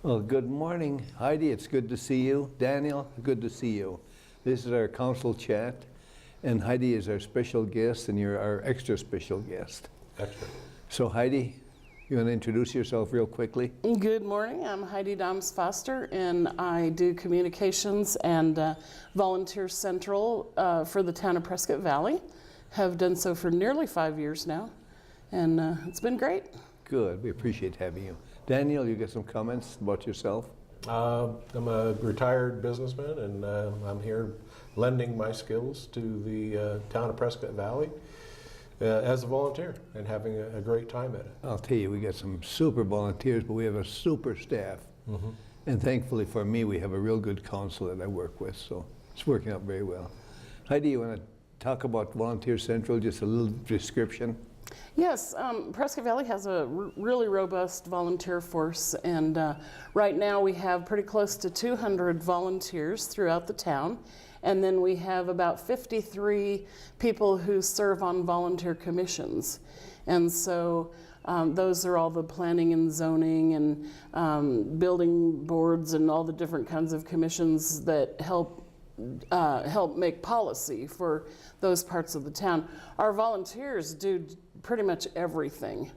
Well, good morning, Heidi. It's good to see you. Daniel, good to see you. This is our council chat, and Heidi is our special guest, and you're our extra special guest. Extra. So, Heidi, you want to introduce yourself real quickly? Good morning. I'm Heidi Dahms Foster, and I do communications and volunteer central for the Town of Prescott Valley. Have done so for nearly 5 years now, and it's been great. Good. We appreciate having you. Daniel, you got some comments about yourself? I'm a retired businessman, and I'm here lending my skills to the Town of Prescott Valley as a volunteer and having a great time at it. I'll tell you, we got some super volunteers, but we have a super staff. And thankfully for me, we have a real good council that I work with, so it's working out very well. Heidi, you want to talk about Volunteer Central, just a little description? Yes, Prescott Valley has a really robust volunteer force, and right now we have pretty close to 200 volunteers throughout the town, and then we have about 53 people who serve on volunteer commissions. And so those are all the planning and zoning and building boards and all the different kinds of commissions that help make policy for those parts of the town. Our volunteers do pretty much everything.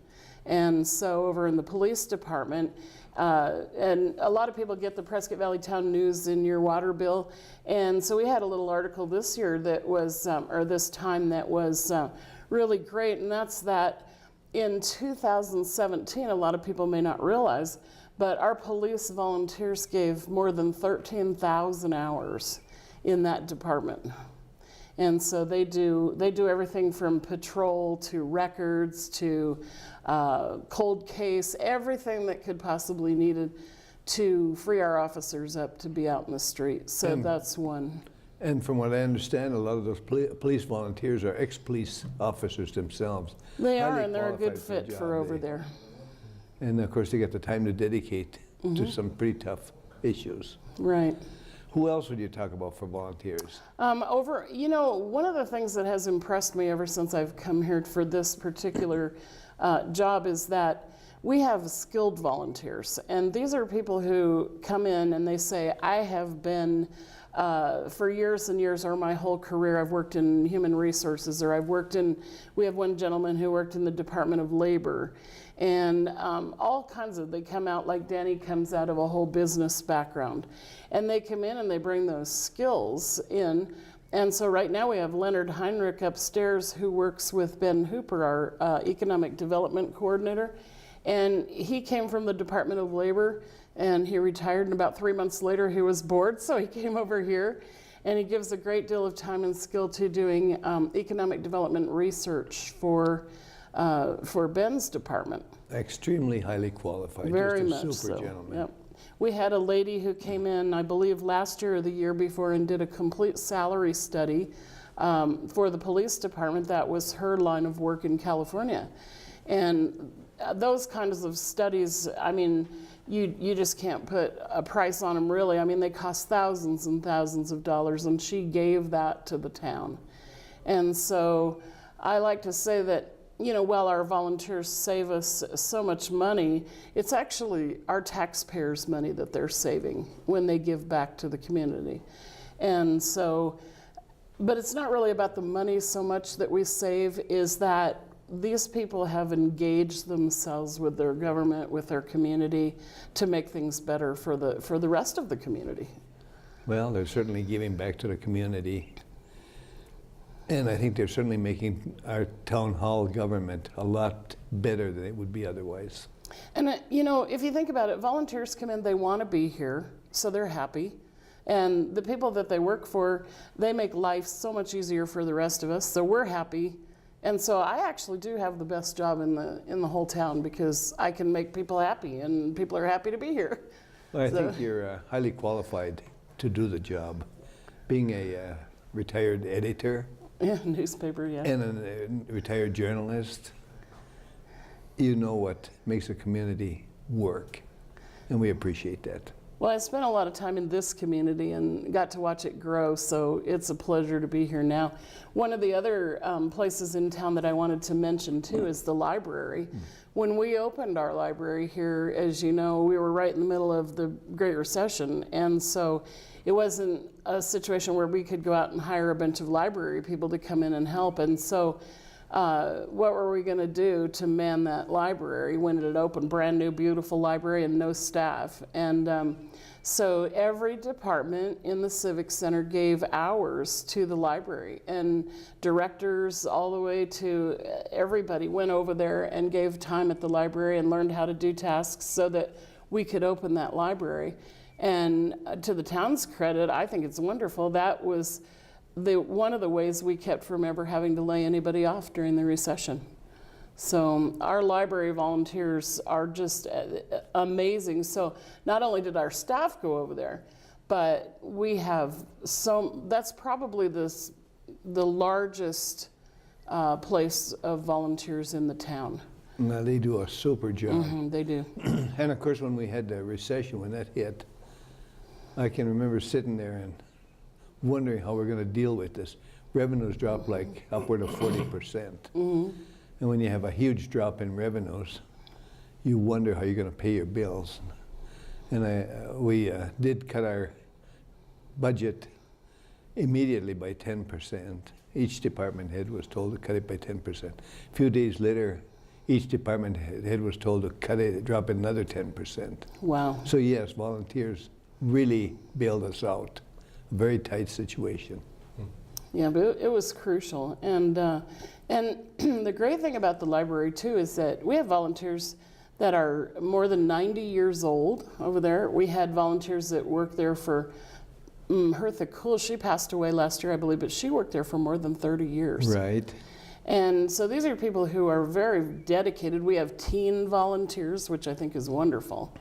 And so over in the police department, and a lot of people get the Prescott Valley Town News in your water bill. And so we had a little article this year that was, or this time that was really great. And that's that in 2017, a lot of people may not realize, but our police volunteers gave more than 13,000 hours in that department. And so they do everything from patrol to records to cold case, everything that could possibly needed to free our officers up to be out in the street. So that's one. And from what I understand, a lot of those police volunteers are ex-police officers themselves. They are, and they're a good fit for over there. And of course, they get the time to dedicate to some pretty tough issues. Right. Who else would you talk about for volunteers? One of the things that has impressed me ever since I've come here for this particular job is that we have skilled volunteers. And these are people who come in and they say, I have been, for years and years, or my whole career, I've worked in human resources, or we have one gentleman who worked in the Department of Labor. And all kinds of, they come out, like Danny comes out of a whole business background. And they come in and they bring those skills in. And so right now we have Leonard Heinrich upstairs who works with Ben Hooper, our economic development coordinator. And he came from the Department of Labor and he retired, and about 3 months later he was bored, so he came over here. And he gives a great deal of time and skill to doing economic development research for Ben's department. Extremely highly qualified. Very just a much super so. Gentleman. Yep. We had a lady who came in, I believe last year or the year before, and did a complete salary study for the police department. That was her line of work in California. And those kinds of studies, I mean, you just can't put a price on them, really. I mean, they cost thousands and thousands of dollars, and she gave that to the town. And so I like to say that, while our volunteers save us so much money, it's actually our taxpayers' money that they're saving when they give back to the community. And so, but it's not really about the money so much that we save, is that these people have engaged themselves with their government, with their community, to make things better for the rest of the community. Well, they're certainly giving back to the community. And I think they're certainly making our town hall government a lot better than it would be otherwise. And if you think about it, volunteers come in, they want to be here, so they're happy. And the people that they work for, they make life so much easier for the rest of us, so we're happy. And so I actually do have the best job in the whole town, because I can make people happy, and people are happy to be here. Well, I think you're highly qualified to do the job. Being a retired editor, yeah, newspaper, yeah. And a retired journalist, you know what makes a community work, and we appreciate that. Well, I spent a lot of time in this community and got to watch it grow, so it's a pleasure to be here now. One of the other places in town that I wanted to mention too is the library. when we opened our library here, as you know, we were right in the middle of the Great Recession, and so it wasn't a situation where we could go out and hire a bunch of library people to come in and help. And so what were we going to do to man that library when it had opened? Brand new, beautiful library and no staff. And so every department in the Civic Center gave hours to the library, and directors all the way to everybody went over there and gave time at the library and learned how to do tasks so that we could open that library. And to the town's credit, I think it's wonderful. That was one of the ways we kept from ever having to lay anybody off during the recession. So our library volunteers are just amazing. So not only did our staff go over there, but we have that's probably the largest place of volunteers in the town. Now, they do a super job. They do. And of course, when we had the recession, when that hit, I can remember sitting there and wondering how we're going to deal with this. Revenues dropped like upward of 40%. And when you have a huge drop in revenues, you wonder how you're going to pay your bills. And we did cut our budget immediately by 10%. Each department head was told to cut it by 10%. A few days later, each department head was told to cut it, drop it another 10%. Wow. So yes, volunteers really bailed us out. A very tight situation. Yeah, but it was crucial. And the great thing about the library too is that we have volunteers that are more than 90 years old over there. We had volunteers that worked there for Hertha Kuhl. She passed away last year, I believe, but she worked there for more than 30 years. Right. And so these are people who are very dedicated. We have teen volunteers, which I think is wonderful,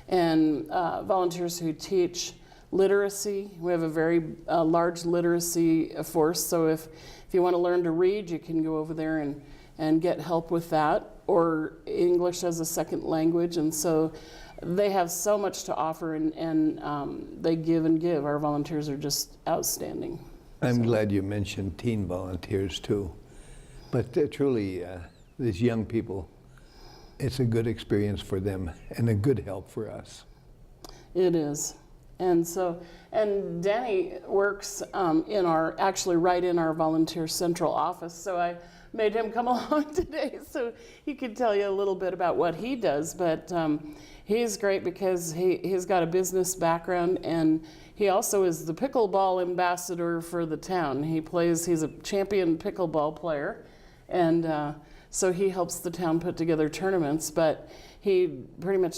and volunteers who teach literacy. We have a very large literacy force, so if you want to learn to read, you can go over there and get help with that, or English as a second language. And so they have so much to offer, and they give and give. Our volunteers are just outstanding. I'm glad you mentioned teen volunteers too. But truly, these young people, it's a good experience for them and a good help for us. It is. And so, and Danny works actually right in our volunteer central office. So I made him come along today so he could tell you a little bit about what he does. But he's great because he's got a business background, and he also is the pickleball ambassador for the town. He's a champion pickleball player, and so he helps the town put together tournaments, but he pretty much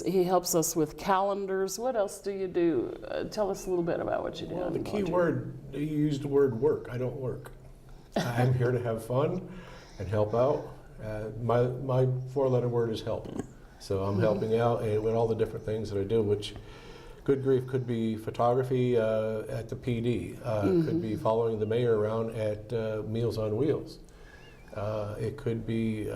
he helps us with calendars. What else do you do? Tell us a little bit about what you do. Well, the key word, you used the word work. I don't work. I'm here to have fun and help out. My four-letter word is help. So I'm helping out with all the different things that I do, which, good grief, could be photography at the PD. Could be following the mayor around at Meals on Wheels. It could be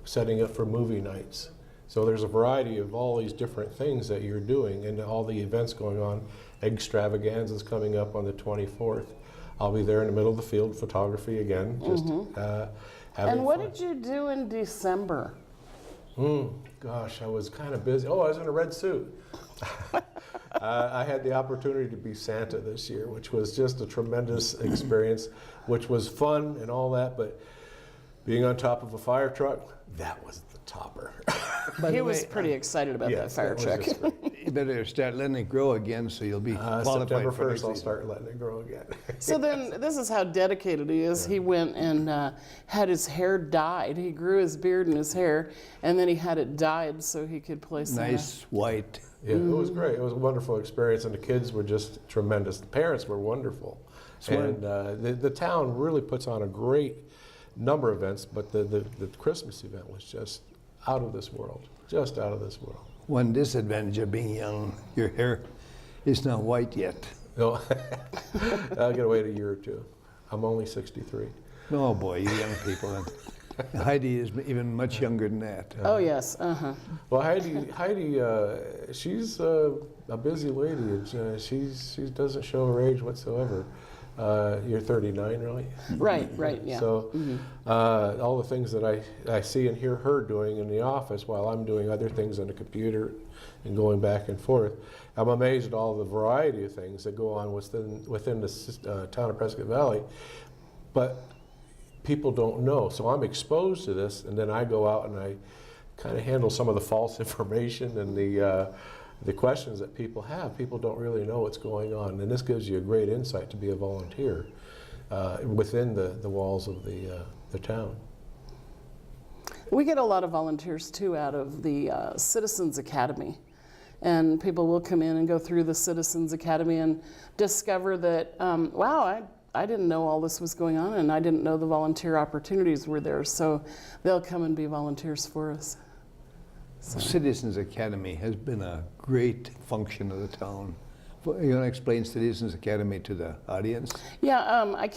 setting up for movie nights. So there's a variety of all these different things that you're doing, and all the events going on. Extravaganza is coming up on the 24th. I'll be there in the middle of the field, photography again, just having And what fun. did you do in December? Gosh, I was kind of busy. Oh, I was in a red suit. I had the opportunity to be Santa this year, which was just a tremendous experience, which was fun and all that, but being on top of a fire truck, that was the topper. He was pretty excited about that fire truck. You better start letting it grow again so you'll be qualified September for 1st, next I'll season. start letting it grow again. So then, this is how dedicated he is. He went and had his hair dyed. He grew his beard and his hair, and then he had it dyed so he could play Santa. Nice white. Yeah, it was great. It was a wonderful experience, and the kids were just tremendous. The parents were wonderful. And the town really puts on a great number of events, but the Christmas event was just out of this world, just out of this world. One disadvantage of being young, your hair is not white yet. No, I'll get away a year or two. I'm only 63. Oh boy, you young people. And Heidi is even much younger than that. Oh yes, Well, Heidi, she's a busy lady. She doesn't show her age whatsoever. You're 39, really? Right, yeah. So all the things that I see and hear her doing in the office while I'm doing other things on the computer and going back and forth, I'm amazed at all the variety of things that go on within the town of Prescott Valley. But people don't know. So I'm exposed to this, and then I go out and I kind of handle some of the false information and the questions that people have. People don't really know what's going on, and this gives you a great insight to be a volunteer within the walls of the town. We get a lot of volunteers too out of the Citizens Academy, and people will come in and go through the Citizens Academy and discover that, wow, I didn't know all this was going on, and I didn't know the volunteer opportunities were there, so they'll come and be volunteers for us. So. Citizens Academy has been a great function of the town. You want to explain Citizens Academy to the audience? Yeah, I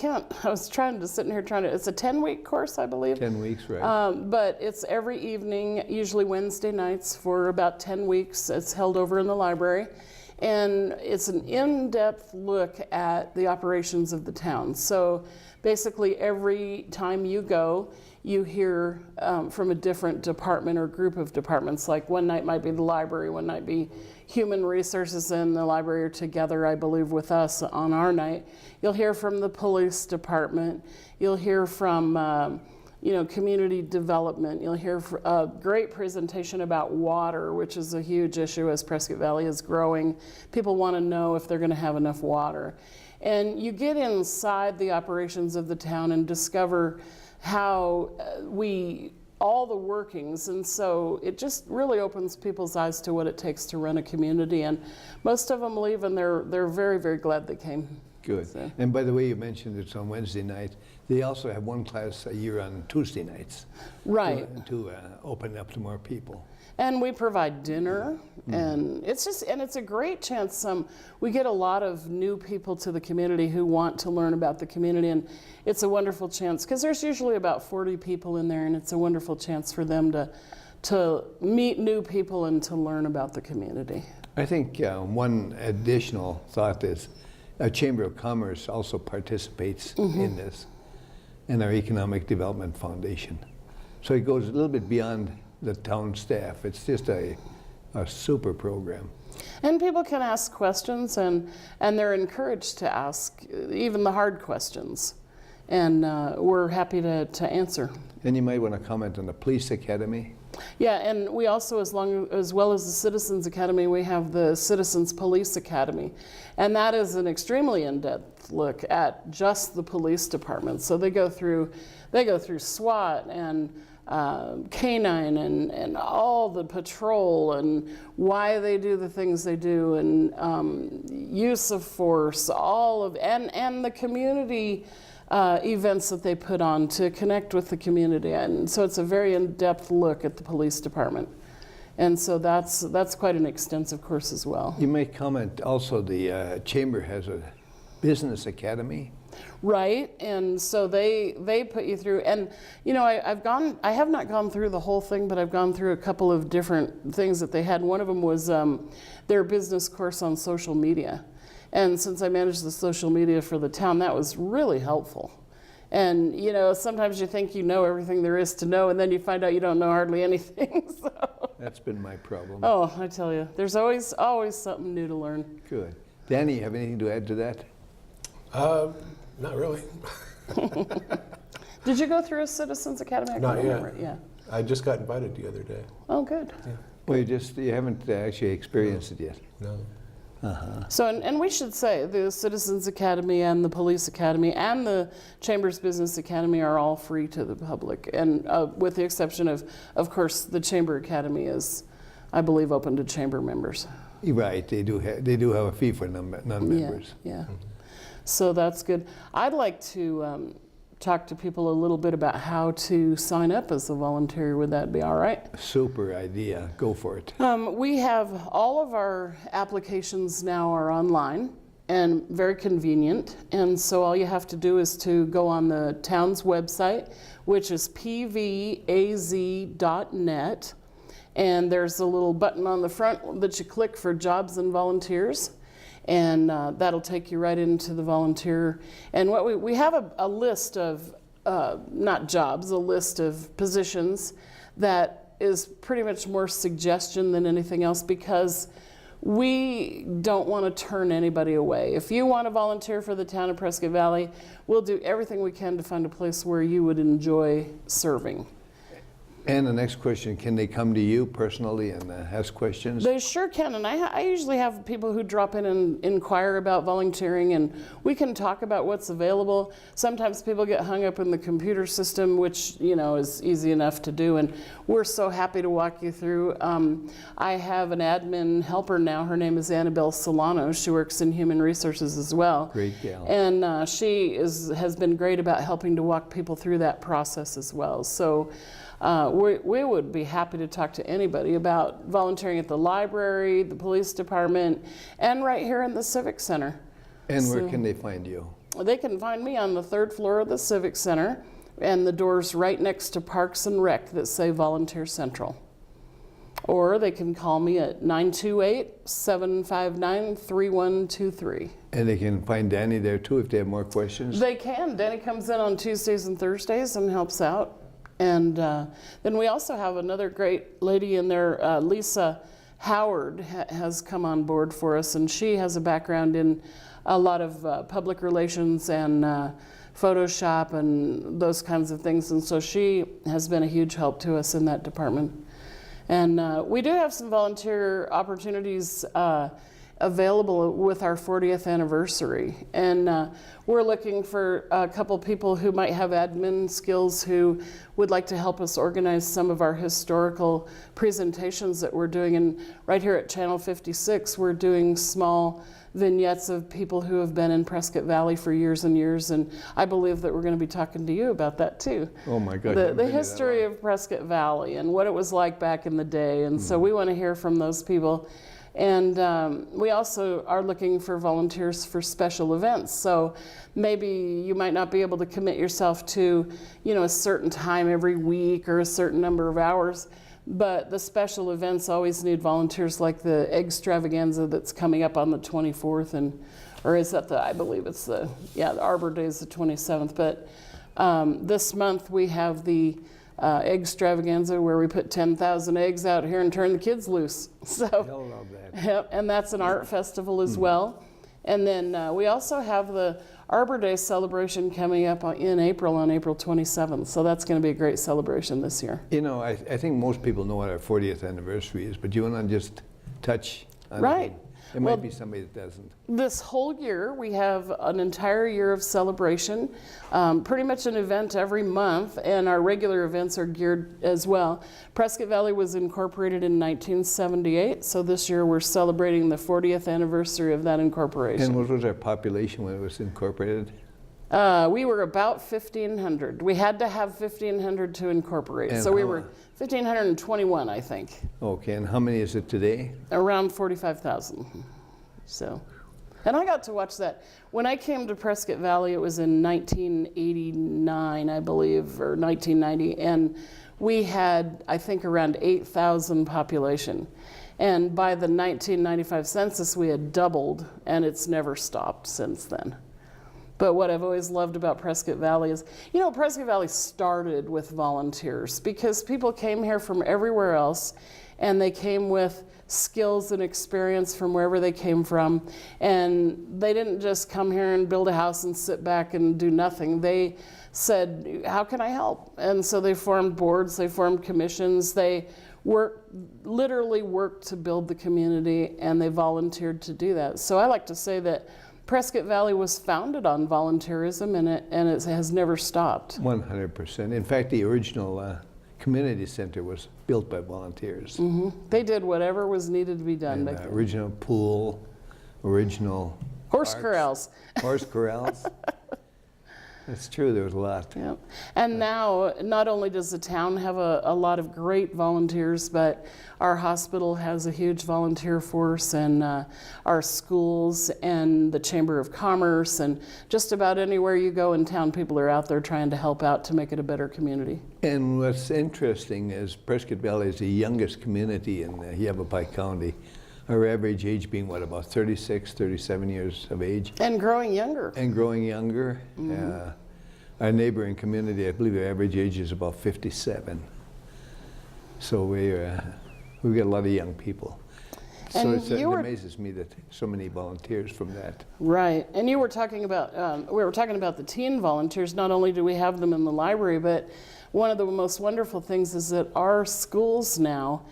was trying to sit in here it's a 10-week course, I believe. 10 weeks, right. But it's every evening, usually Wednesday nights for about 10 weeks. It's held over in the library. And it's an in-depth look at the operations of the town. So basically every time you go, you hear from a different department or group of departments. Like one night might be the library, one night be human resources, and the library are together, I believe, with us on our night. You'll hear from the police department. You'll hear from community development. You'll hear a great presentation about water, which is a huge issue as Prescott Valley is growing. People want to know if they're going to have enough water. And you get inside the operations of the town and discover how all the workings, and so it just really opens people's eyes to what it takes to run a community. And most of them leave and they're very, very glad they came. Good. So. And by the way, you mentioned it's on Wednesday night. They also have one class a year on Tuesday nights. Right. To open up to more people. And we provide dinner, and it's a great chance. We get a lot of new people to the community who want to learn about the community, and it's a wonderful chance because there's usually about 40 people in there, and it's a wonderful chance for them to meet new people and to learn about the community. I think one additional thought is our Chamber of Commerce also participates in this, and our Economic Development Foundation. So it goes a little bit beyond the town staff. It's just a super program. And people can ask questions, and they're encouraged to ask even the hard questions. And we're happy to answer. And you might want to comment on the Police Academy. Yeah, and we also, as well as the Citizens Academy, we have the Citizens Police Academy. And that is an extremely in-depth look at just the police department. So they go through SWAT and canine and all the patrol and why they do the things they do, and use of force, and the community events that they put on to connect with the community. And so it's a very in-depth look at the police department. And so that's quite an extensive course as well. You may comment also the Chamber has a Business Academy. Right, and so they put you through, and I have not gone through the whole thing, but I've gone through a couple of different things that they had. One of them was their business course on social media, and since I managed the social media for the town, that was really helpful. And sometimes you think you know everything there is to know, and then you find out you don't know hardly anything. So. That's been my problem. Oh, I tell you, there's always something new to learn. Good. Danny, you have anything to add to that? Not really. Did you go through a Citizens Academy? Not yet. Yeah. I just got invited the other day. Oh, good. Yeah. Well, you haven't actually experienced it yet. No. So, and we should say the Citizens Academy and the Police Academy and the Chamber's Business Academy are all free to the public, and with the exception of course, the Chamber Academy is, I believe, open to Chamber members. Right, they do have a fee for non-members. Yeah. So that's good. I'd like to talk to people a little bit about how to sign up as a volunteer. Would that be all right? Super idea. Go for it. We have all of our applications now are online and very convenient. And so all you have to do is to go on the town's website, which is pvaz.net. And there's a little button on the front that you click for jobs and volunteers. and that'll take you right into the volunteer. And what we have a list of, not jobs, a list of positions that is pretty much more suggestion than anything else, because we don't want to turn anybody away. If you want to volunteer for the Town of Prescott Valley, we'll do everything we can to find a place where you would enjoy serving. And the next question, can they come to you personally and ask questions? They sure can, and I usually have people who drop in and inquire about volunteering, and we can talk about what's available. Sometimes people get hung up in the computer system, which, you know, is easy enough to do, and we're so happy to walk you through. I have an admin helper now. Her name is Annabelle Solano. She works in human resources as well. Great gal. And she has been great about helping to walk people through that process as well. So. We would be happy to talk to anybody about volunteering at the library, the police department, and right here in the Civic Center. And where can they find you? They can find me on the 3rd floor of the Civic Center, and the door's right next to Parks and Rec that say Volunteer Central. Or they can call me at 928-759-3123. And they can find Danny there too if they have more questions? They can. Danny comes in on Tuesdays and Thursdays and helps out. And then we also have another great lady in there, Lisa Howard has come on board for us, and she has a background in a lot of public relations and Photoshop and those kinds of things, and so she has been a huge help to us in that department. And we do have some volunteer opportunities available with our 40th anniversary. And we're looking for a couple people who might have admin skills who would like to help us organize some of our historical presentations that we're doing. And right here at Channel 56, we're doing small vignettes of people who have been in Prescott Valley for years and years. And I believe that we're going to be talking to you about that too. Oh my God. The history of Prescott Valley and what it was like back in the day. And so we want to hear from those people. And we also are looking for volunteers for special events. So maybe you might not be able to commit yourself to, you know, a certain time every week or a certain number of hours, but the special events always need volunteers, like the egg extravaganza that's coming up on the 24th, or is that I believe it's the Arbor Day is the 27th, but this month we have the egg extravaganza where we put 10,000 eggs out here and turn the kids loose. So, They'll love that. Yep, and that's an art festival as well. And then we also have the Arbor Day celebration coming up in April, on April 27th. So that's going to be a great celebration this year. You know, I think most people know what our 40th anniversary is, but you want to just touch on Right. it? There might be somebody that doesn't. This whole year, we have an entire year of celebration, pretty much an event every month, and our regular events are geared as well. Prescott Valley was incorporated in 1978, so this year we're celebrating the 40th anniversary of that incorporation. And what was our population when it was incorporated? We were about 1,500. We had to have 1,500 to incorporate, And so we how- were 1,521, I think. Okay, and how many is it today? Around 45,000. So, and I got to watch that. When I came to Prescott Valley, it was in 1989, I believe, or 1990, and we had, I think, around 8,000 population. And by the 1995 census, we had doubled, and it's never stopped since then. But what I've always loved about Prescott Valley is, you know, Prescott Valley started with volunteers because people came here from everywhere else, and they came with skills and experience from wherever they came from. And they didn't just come here and build a house and sit back and do nothing. They said, how can I help? And so they formed boards, they formed commissions, they literally worked to build the community, and they volunteered to do that. So I like to say that Prescott Valley was founded on volunteerism, and it has never stopped. 100%. In fact, the original community center was built by volunteers. Mm-hmm. They did whatever was needed to be done And, back then. original pool, original Horse parks, corrals. Horse corrals. That's true, there was a lot. Yep. And now, not only does the town have a lot of great volunteers, but our hospital has a huge volunteer force, and our schools and the Chamber of Commerce, and just about anywhere you go in town, people are out there trying to help out to make it a better community. And what's interesting is Prescott Valley is the youngest community in Yavapai County. Our average age being what, about 36, 37 years of age. And growing younger. And growing younger. Our neighboring community, I believe the average age is about 57. So we've got a lot of young people. So And it amazes me that so many volunteers from that. Right, and you were talking about, we were talking about the teen volunteers. Not only do we have them in the library, but one of the most wonderful things is that our schools now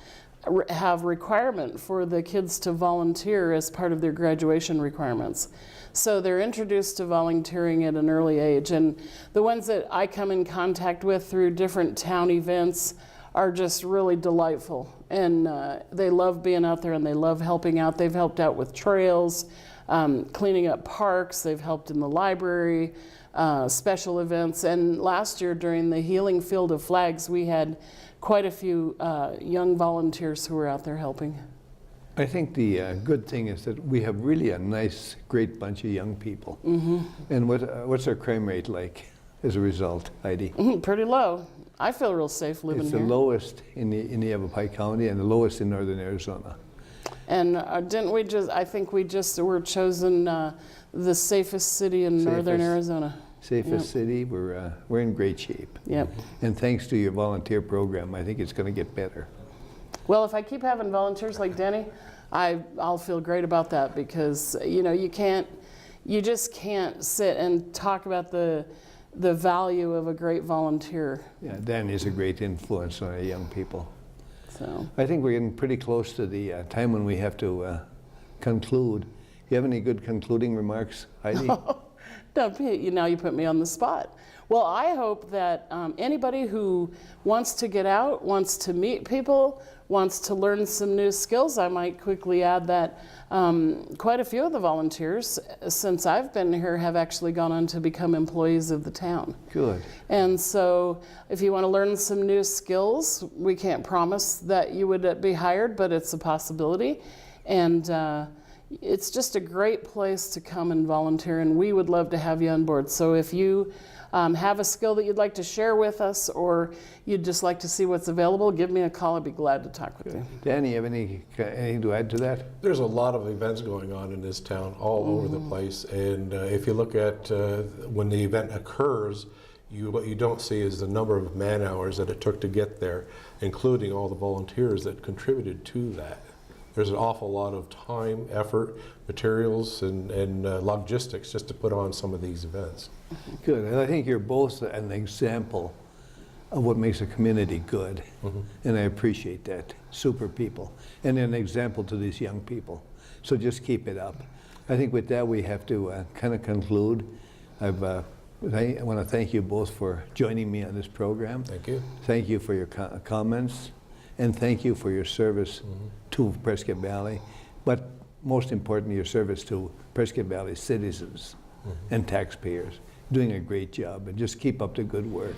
have requirement for the kids to volunteer as part of their graduation requirements. So they're introduced to volunteering at an early age. And the ones that I come in contact with through different town events are just really delightful. And they love being out there and they love helping out. They've helped out with trails, cleaning up parks, they've helped in the library, special events. And last year during the Healing Field of Flags, we had quite a few young volunteers who were out there helping. I think the good thing is that we have really a nice, great bunch of young people. And what's our crime rate like as a result, Heidi? Pretty low. I feel real safe living It's here. the lowest in the Yavapai County and the lowest in northern Arizona. And didn't we just, I think we just were chosen the safest city in northern Arizona. Safest city, we're in great shape. Yep. And thanks to your volunteer program, I think it's going to get better. Well, if I keep having volunteers like Denny, I'll feel great about that, because you know you just can't sit and talk about the value of a great volunteer. Yeah, Dan is a great influence on our young people. So I think we're getting pretty close to the time when we have to conclude. You have any good concluding remarks, Heidi? now you put me on the spot. Well, I hope that anybody who wants to get out, wants to meet people, wants to learn some new skills, I might quickly add that quite a few of the volunteers since I've been here have actually gone on to become employees of the town. Good. And so if you want to learn some new skills, we can't promise that you would be hired, but it's a possibility. And it's just a great place to come and volunteer, and we would love to have you on board. So if you have a skill that you'd like to share with us, or you'd just like to see what's available, give me a call. I'd be glad to talk with you. Danny, you have anything to add to that? There's a lot of events going on in this town all over the place, and if you look at when the event occurs, what you don't see is the number of man hours that it took to get there, including all the volunteers that contributed to that. There's an awful lot of time, effort, materials, and logistics just to put on some of these events. Good, and I think you're both an example of what makes a community good, and I appreciate that. Super people, and an example to these young people. So just keep it up. I think with that we have to kind of conclude. I want to thank you both for joining me on this program. Thank you. Thank you for your comments, and thank you for your service to Prescott Valley, but most importantly, your service to Prescott Valley citizens and taxpayers. Doing a great job, and just keep up the good work.